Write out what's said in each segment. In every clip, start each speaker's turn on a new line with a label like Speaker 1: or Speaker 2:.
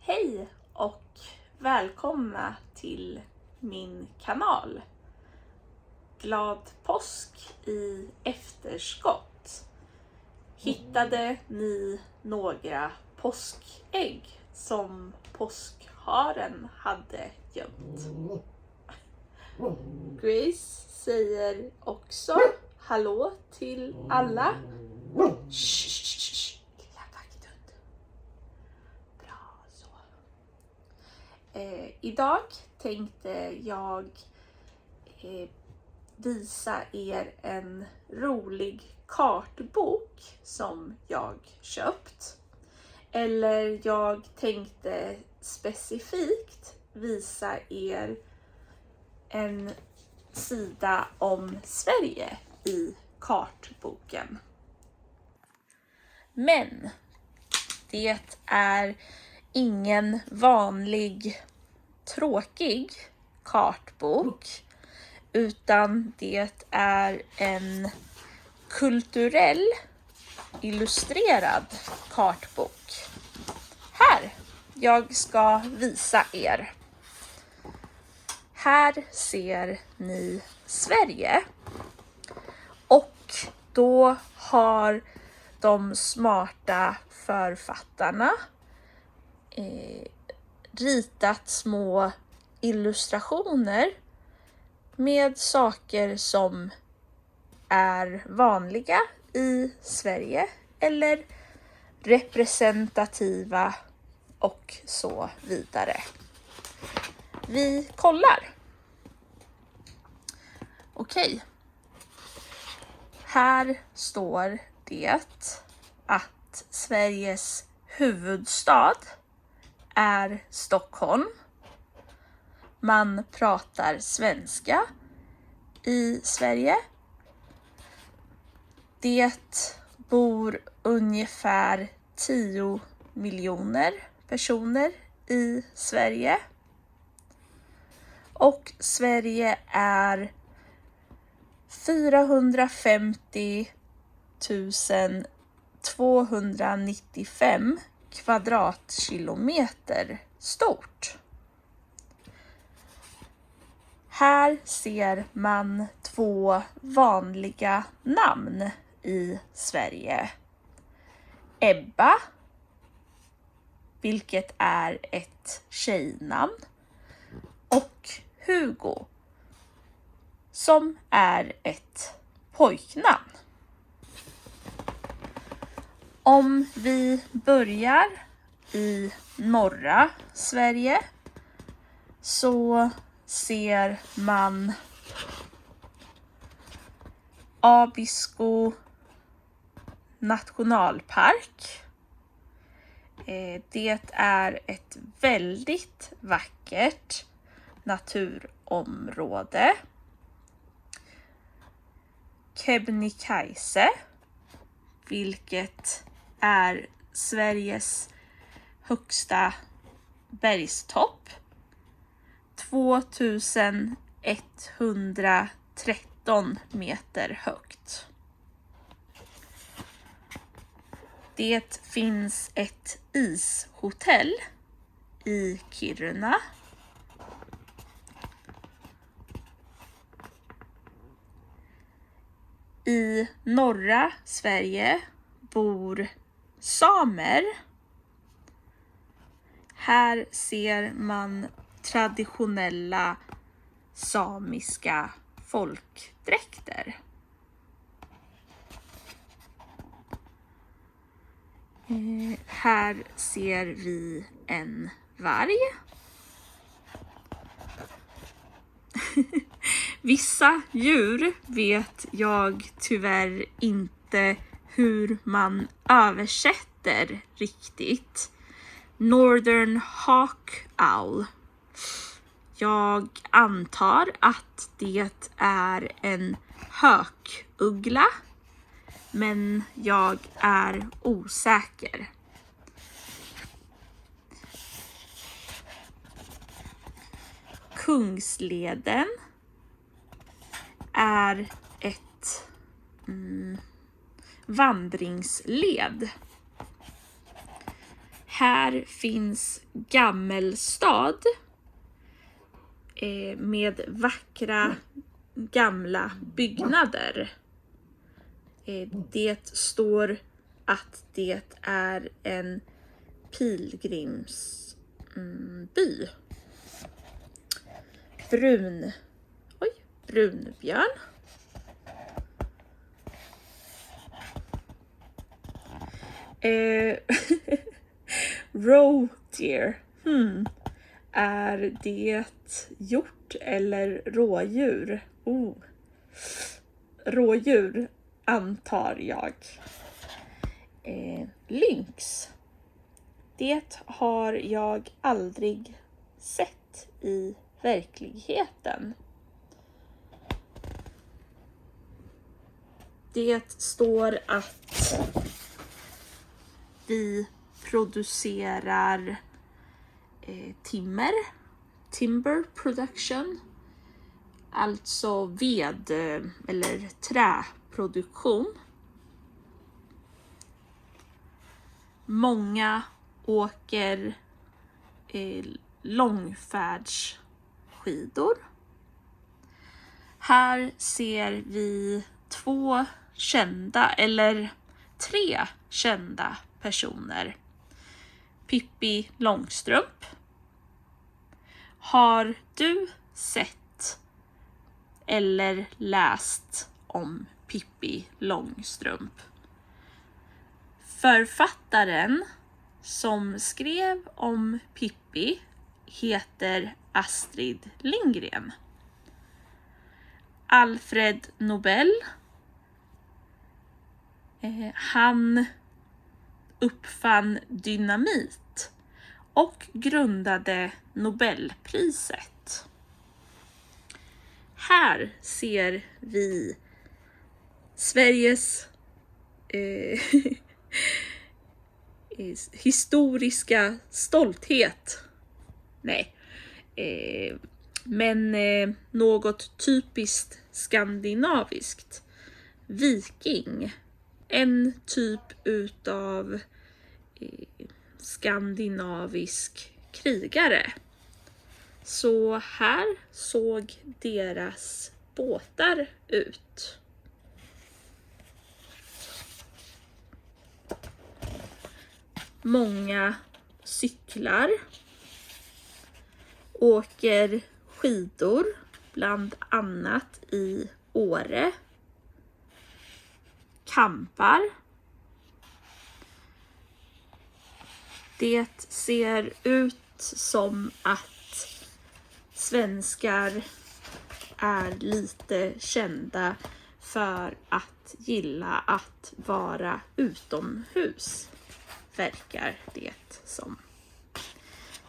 Speaker 1: Hej och välkomna till min kanal. Glad påsk i efterskott. Hittade ni några påskägg som påskharen hade gömt? Grace säger också hallå till alla. Lilla vakthund. Bra så. Idag tänkte jag visa er en rolig kartbok som jag köpt. Eller jag tänkte specifikt visa er en sida om Sverige i kartboken. Men det är ingen vanlig tråkig kartbok, utan det är en kulturell illustrerad kartbok. Här, jag ska visa er. Här ser ni Sverige och då har de smarta författarna ritat små illustrationer med saker som är vanliga i Sverige eller representativa och så vidare. Vi kollar. Okej. Här står det att Sveriges huvudstad är Stockholm. Man pratar svenska i Sverige. Det bor ungefär 10 miljoner personer i Sverige. Och Sverige är 450 295 kvadratkilometer stort. Här ser man 2 vanliga namn i Sverige. Ebba, vilket är ett tjejnamn, och Hugo, som är ett pojknamn. Om vi börjar i norra Sverige så ser man Abisko nationalpark. Det är ett väldigt vackert naturområde. Kebnekaise, vilket är Sveriges högsta bergstopp. 2113 meter högt. Det finns ett ishotell i Kiruna. I norra Sverige bor samer. Här ser man traditionella samiska folkdräkter. Här ser vi en varg. Vissa djur vet jag tyvärr inte hur man översätter riktigt. Northern Hawk Owl. Jag antar att det är en hökuggla, men jag är osäker. Kungsleden är ett vandringsled. Här finns Gammelstad med vackra gamla byggnader. Det står att det är en pilgrimsby. Brunbjörn. Roe deer. Är det hjort eller rådjur? Rådjur antar jag. Lynx. Det har jag aldrig sett i verkligheten. Det står att vi producerar timber production, alltså ved eller träproduktion. Många åker långfärdsskidor. Här ser vi 2 kända eller 3 kända personer. Pippi Långstrump. Har du sett eller läst om Pippi Långstrump? Författaren som skrev om Pippi heter Astrid Lindgren. Alfred Nobel. Han uppfann dynamit och grundade Nobelpriset. Här ser vi Sveriges historiska stolthet. Men något typiskt skandinaviskt. Viking. En typ utav skandinavisk krigare. Så här såg deras båtar ut. Många cyklar, åker skidor, bland annat i Åre, campar. Det ser ut som att svenskar är lite kända för att gilla att vara utomhus, verkar det som.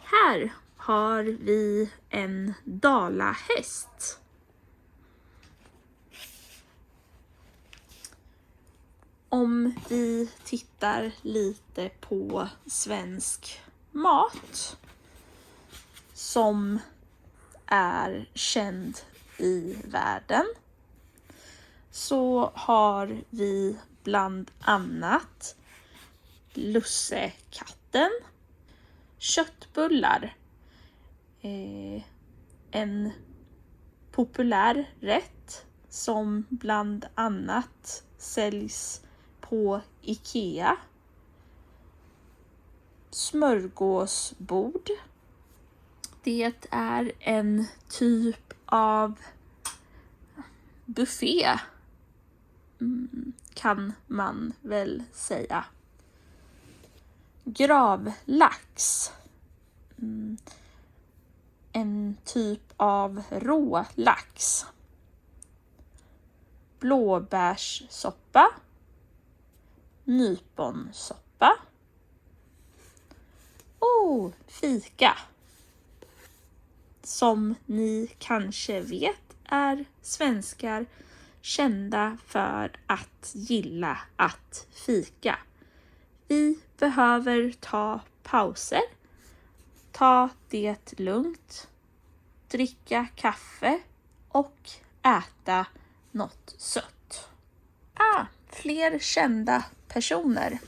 Speaker 1: Här har vi en dalahäst. Om vi tittar lite på svensk mat som är känd i världen, så har vi bland annat lussekatten, köttbullar, en populär rätt som bland annat säljs på IKEA, smörgåsbord. Det är en typ av buffé, kan man väl säga. Gravlax. En typ av rålax. Blåbärssoppa. Nyponsoppa. Fika. Som ni kanske vet är svenskar kända för att gilla att fika. Vi behöver ta pauser, ta det lugnt, dricka kaffe och äta något sött. Fler kända personer.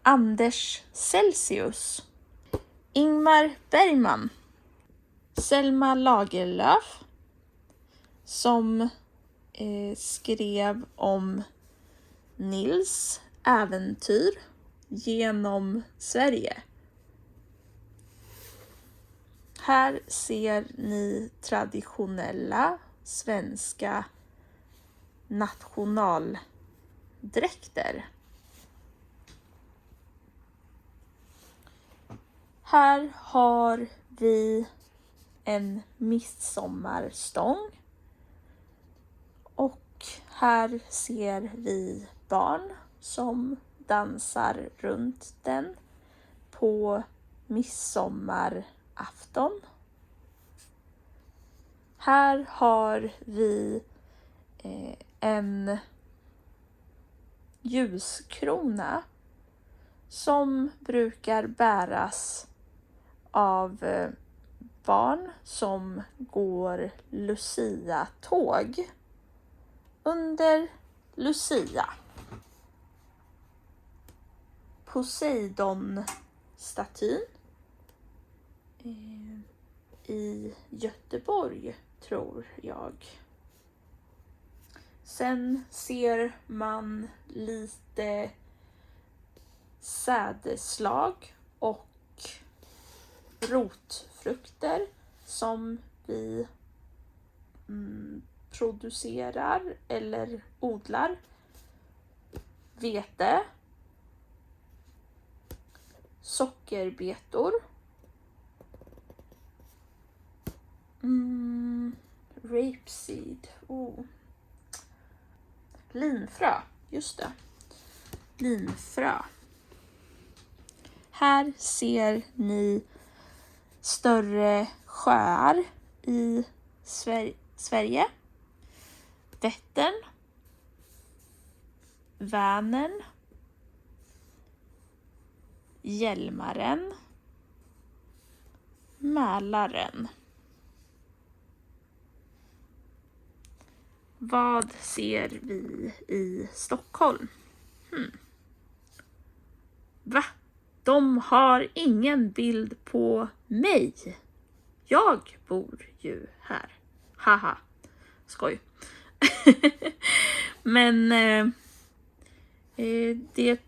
Speaker 1: Anders Celsius, Ingmar Bergman, Selma Lagerlöf som skrev om Nils äventyr genom Sverige. Här ser ni traditionella svenska nationaldräkter. Här har vi en midsommarstång. Och här ser vi barn som dansar runt den på midsommarafton. Här har vi en ljuskrona som brukar bäras av barn som går Lucia-tåg under Lucia. Poseidon-statyn i Göteborg, tror jag. Sen ser man lite sädeslag och rotfrukter som vi producerar eller odlar. Vete, sockerbetor, rapeseed, linfrö, just det, linfrö. Här ser ni större sjöar i Sverige. Vättern, Vänern, Hjälmaren, Mälaren. Vad ser vi i Stockholm? Va? De har ingen bild på mig. Jag bor ju här. Haha, skoj. Men det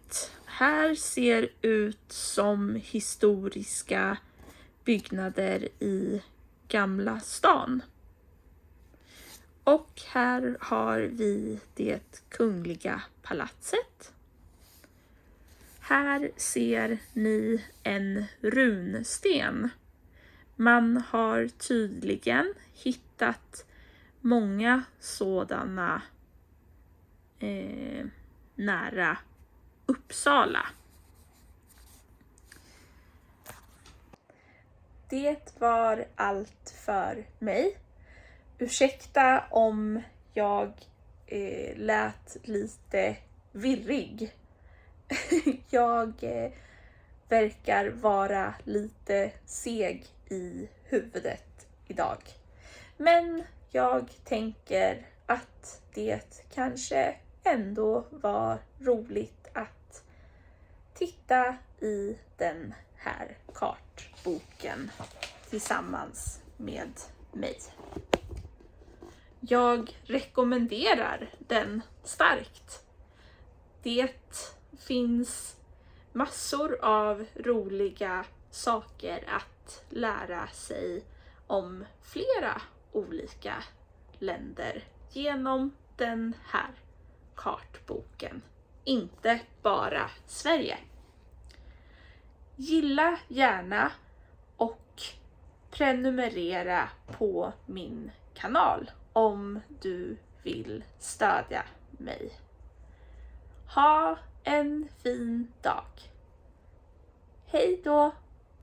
Speaker 1: här ser ut som historiska byggnader i Gamla stan. Och här har vi det kungliga palatset. Här ser ni en runsten. Man har tydligen hittat många sådana nära Uppsala. Det var allt för mig. Ursäkta om jag lät lite virrig. Jag verkar vara lite seg i huvudet idag. Men jag tänker att det kanske ändå var roligt att titta i den här kartboken tillsammans med mig. Jag rekommenderar den starkt. Det finns massor av roliga saker att lära sig om flera olika länder genom den här kartboken. Inte bara Sverige. Gilla gärna och prenumerera på min kanal om du vill stödja mig. Ha en fin dag. Hej då!